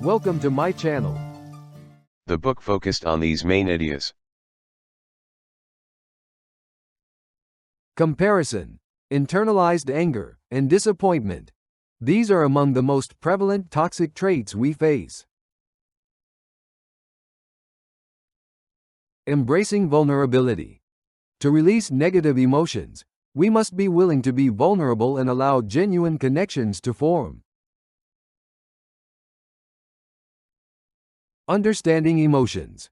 Welcome to my channel. The book focused on these main ideas. Comparison, internalized anger, and disappointment. These are among the most prevalent toxic traits we face. Embracing vulnerability. To release negative emotions, we must be willing to be vulnerable and allow genuine connections to form. Understanding emotions.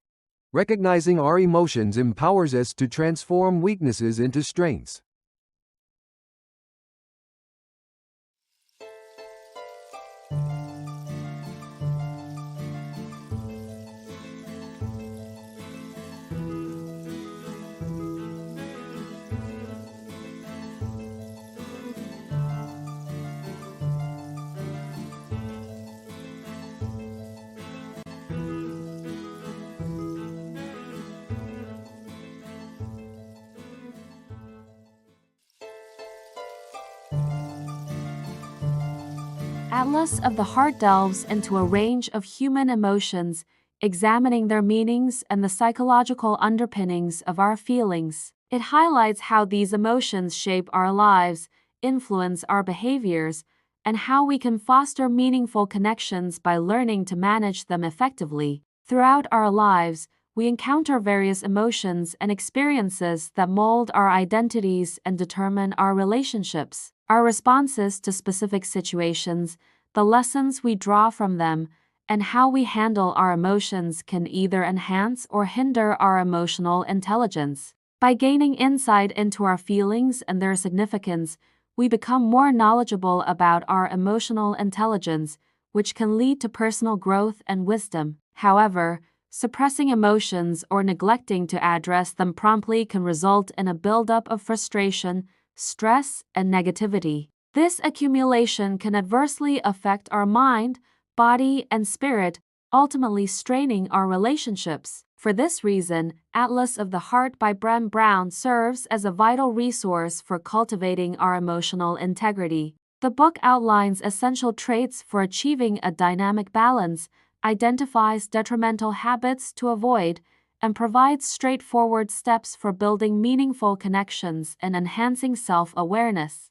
Recognizing our emotions empowers us to transform weaknesses into strengths. Atlas of the Heart delves into a range of human emotions, examining their meanings and the psychological underpinnings of our feelings. It highlights how these emotions shape our lives, influence our behaviors, and how we can foster meaningful connections by learning to manage them effectively. Throughout our lives, we encounter various emotions and experiences that mold our identities and determine our relationships. Our responses to specific situations, the lessons we draw from them, and how we handle our emotions can either enhance or hinder our emotional intelligence. By gaining insight into our feelings and their significance, we become more knowledgeable about our emotional intelligence, which can lead to personal growth and wisdom. However, suppressing emotions or neglecting to address them promptly can result in a buildup of frustration, stress, and negativity. This accumulation can adversely affect our mind, body, and spirit, ultimately straining our relationships. For this reason, Atlas of the Heart by Brené Brown serves as a vital resource for cultivating our emotional integrity. The book outlines essential traits for achieving a dynamic balance, identifies detrimental habits to avoid, and provides straightforward steps for building meaningful connections and enhancing self-awareness.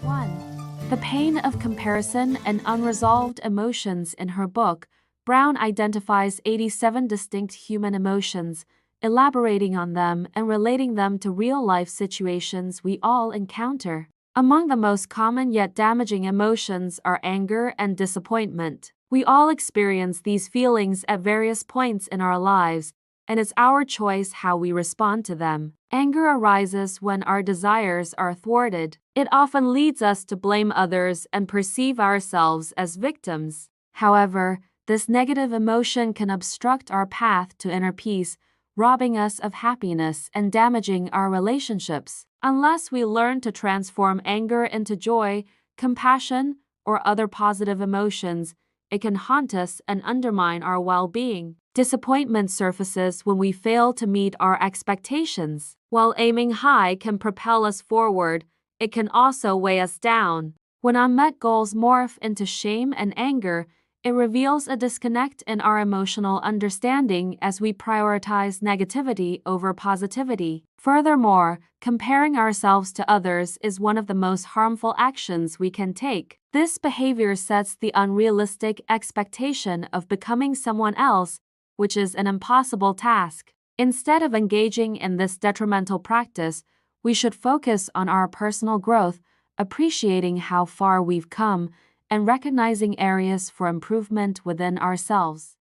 1. The pain of comparison and unresolved emotions. In her book, Brown identifies 87 distinct human emotions, elaborating on them and relating them to real-life situations we all encounter. Among the most common yet damaging emotions are anger and disappointment. We all experience these feelings at various points in our lives, and it's our choice how we respond to them. Anger arises when our desires are thwarted. It often leads us to blame others and perceive ourselves as victims. However, this negative emotion can obstruct our path to inner peace, robbing us of happiness and damaging our relationships. Unless we learn to transform anger into joy, compassion, or other positive emotions, it can haunt us and undermine our well-being. Disappointment surfaces when we fail to meet our expectations. While aiming high can propel us forward, it can also weigh us down. When unmet goals morph into shame and anger, it reveals a disconnect in our emotional understanding as we prioritize negativity over positivity. Furthermore, comparing ourselves to others is one of the most harmful actions we can take. This behavior sets the unrealistic expectation of becoming someone else, which is an impossible task. Instead of engaging in this detrimental practice, we should focus on our personal growth, appreciating how far we've come, and recognizing areas for improvement within ourselves.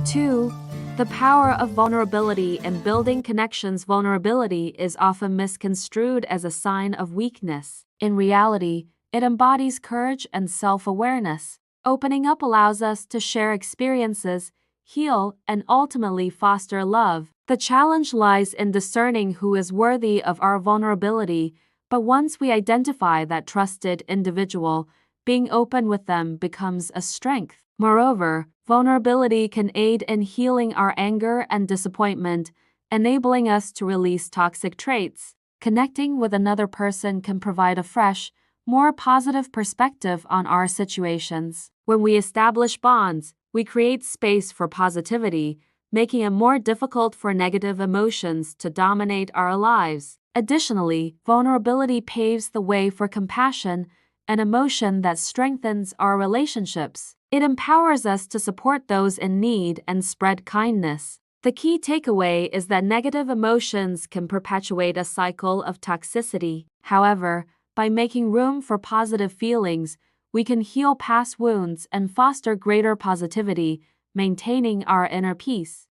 2. The power of vulnerability in building connections. Vulnerability is often misconstrued as a sign of weakness. In reality, it embodies courage and self-awareness. Opening up allows us to share experiences, heal, and ultimately foster love. The challenge lies in discerning who is worthy of our vulnerability, but once we identify that trusted individual, being open with them becomes a strength. Moreover, vulnerability can aid in healing our anger and disappointment, enabling us to release toxic traits. Connecting with another person can provide a fresh, more positive perspective on our situations. When we establish bonds, we create space for positivity, making it more difficult for negative emotions to dominate our lives. Additionally, vulnerability paves the way for compassion, an emotion that strengthens our relationships. It empowers us to support those in need and spread kindness. The key takeaway is that negative emotions can perpetuate a cycle of toxicity. However, by making room for positive feelings, we can heal past wounds and foster greater positivity, maintaining our inner peace.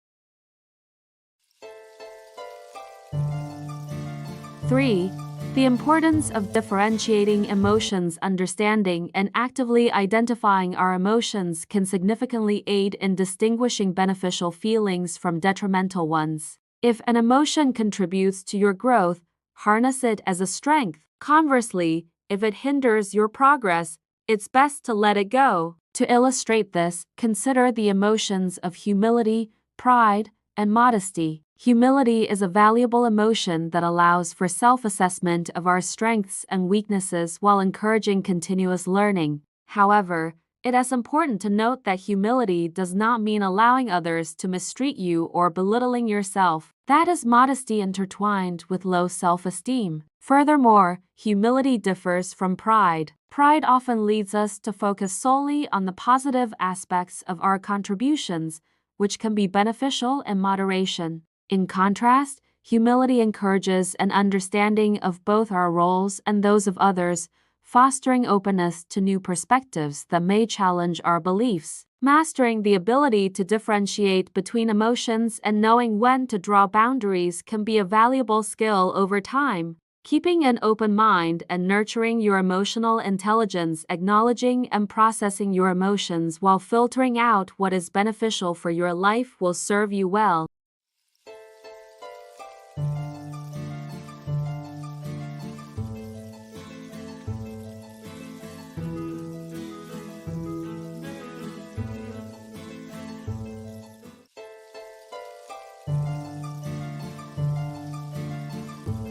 3. The importance of differentiating emotions. Understanding and actively identifying our emotions can significantly aid in distinguishing beneficial feelings from detrimental ones. If an emotion contributes to your growth, harness it as a strength. Conversely, if it hinders your progress, it's best to let it go. To illustrate this, consider the emotions of humility, pride, and modesty. Humility is a valuable emotion that allows for self-assessment of our strengths and weaknesses while encouraging continuous learning. However, it is important to note that humility does not mean allowing others to mistreat you or belittling yourself. That is modesty intertwined with low self-esteem. Furthermore, humility differs from pride. Pride often leads us to focus solely on the positive aspects of our contributions, which can be beneficial in moderation. In contrast, humility encourages an understanding of both our roles and those of others, fostering openness to new perspectives that may challenge our beliefs. Mastering the ability to differentiate between emotions and knowing when to draw boundaries can be a valuable skill over time. Keeping an open mind and nurturing your emotional intelligence, acknowledging and processing your emotions while filtering out what is beneficial for your life will serve you well.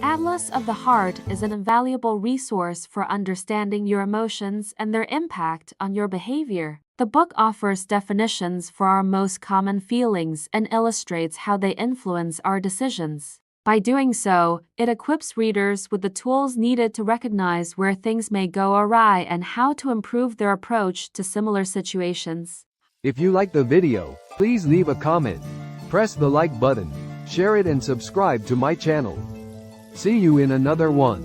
Atlas of the Heart is an invaluable resource for understanding your emotions and their impact on your behavior. The book offers definitions for our most common feelings and illustrates how they influence our decisions. By doing so, it equips readers with the tools needed to recognize where things may go awry and how to improve their approach to similar situations. If you like the video, please leave a comment, press the like button, share it and subscribe to my channel. See you in another one.